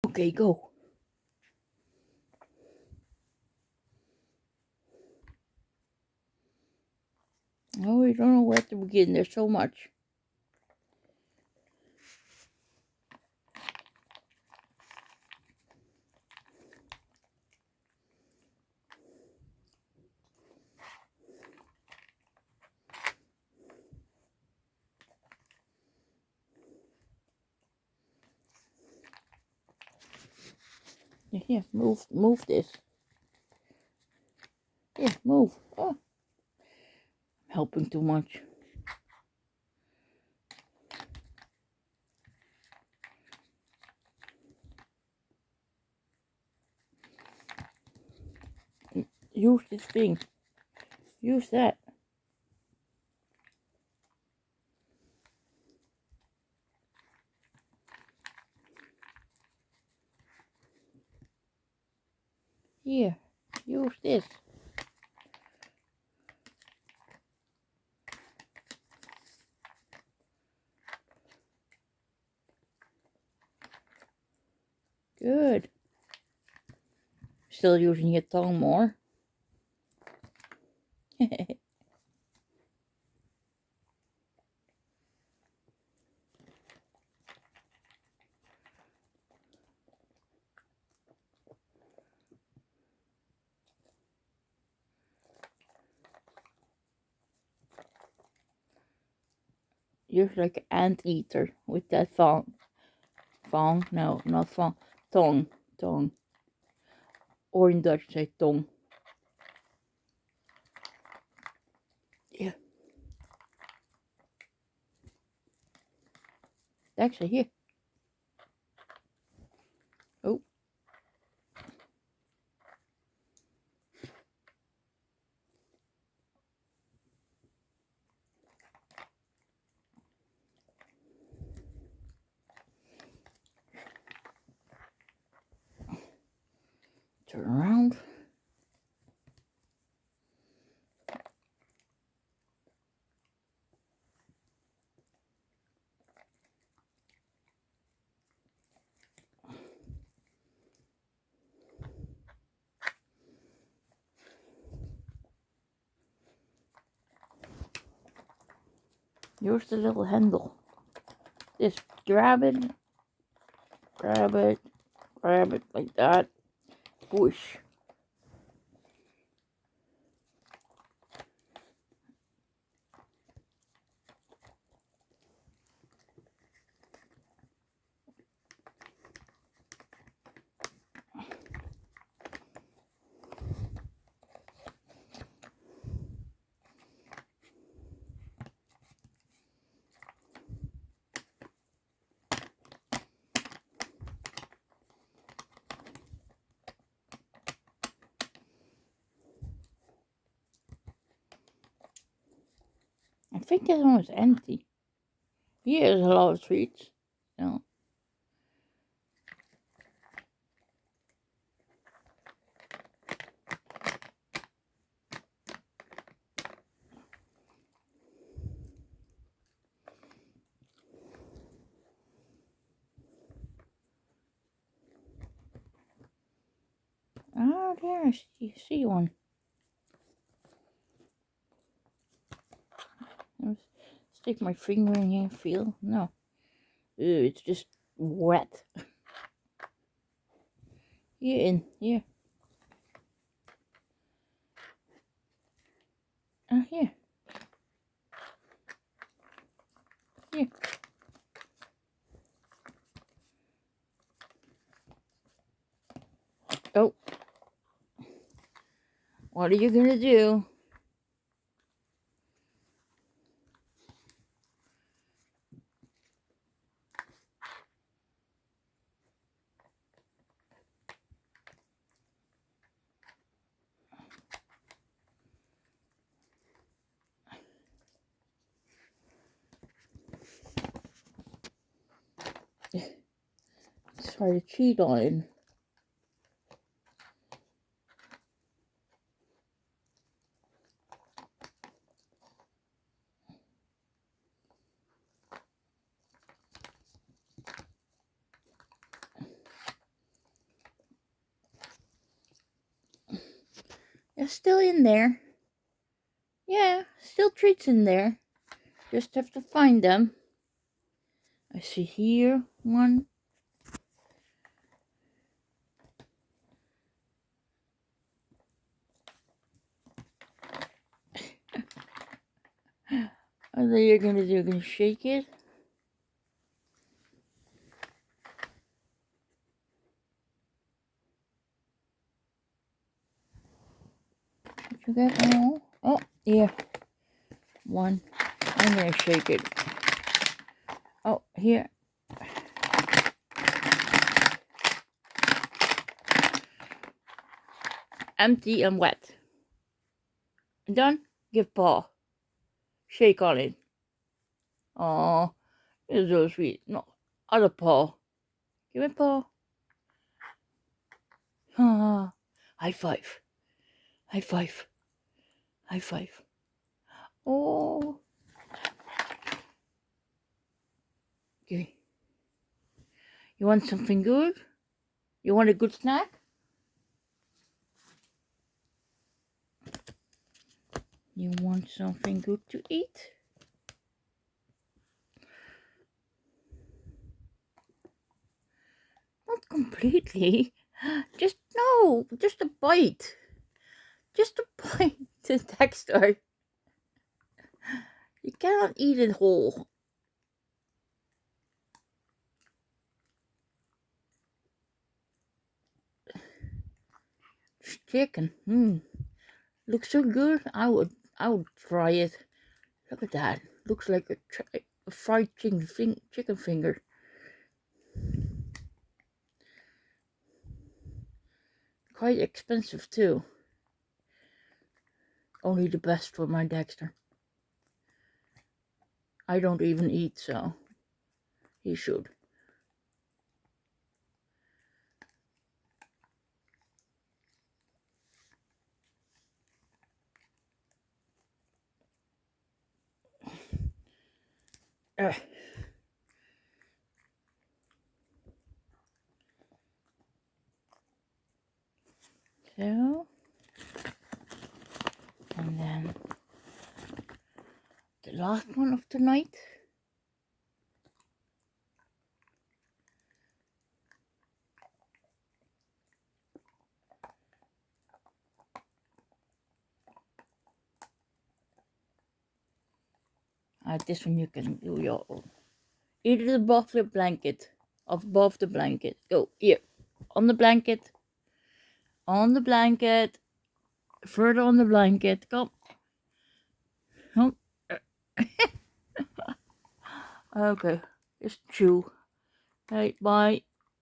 Okay, go. Oh, we don't know where to begin. There's so much. Yeah, move this. Yeah, move. Oh, I'm helping too much. Use this thing. Use that. Here, use this. Good. Still using your tongue more. You're like an anteater with that thong. Thong? No, not thong. Tongue. Tongue. Or in Dutch say tong. Yeah. Dexter, here. Oh. Turn around. Use the little handle. Just grab it, grab it, grab it like that. Push. I think that one was empty. Here's a lot of treats. No. Oh, there, I see one. Let's stick my finger in here and feel. No. Ew, it's just wet. Here in here. Here. Here. Oh. What are you gonna do? Try to cheat on it. still in there. Yeah, still treats in there. Just have to find them. I see here one. And then you're gonna shake it. Did you get all? Oh, yeah. One. I'm gonna shake it. Oh, here. Empty and wet. Done? Give paw. Shake on it. Oh, it's so sweet. No, other paw. Give it paw. Ah, high five. High five. High five. Oh. Okay. You want something good? You want a good snack? You want something good to eat? Not completely. Just no, just a bite. Just a bite, Dexter. You cannot eat it whole. It's chicken. Looks so good. I would try it. Look at that. Looks like a fried chicken finger. Quite expensive too. Only the best for my Dexter. I don't even eat, so he should. So, and then the last one of the night. This one you can do your own. Eat it above the blanket. Above the blanket. Go, here. On the blanket. On the blanket. Further on the blanket. Come. Come. Okay. Just chew. Hey, bye.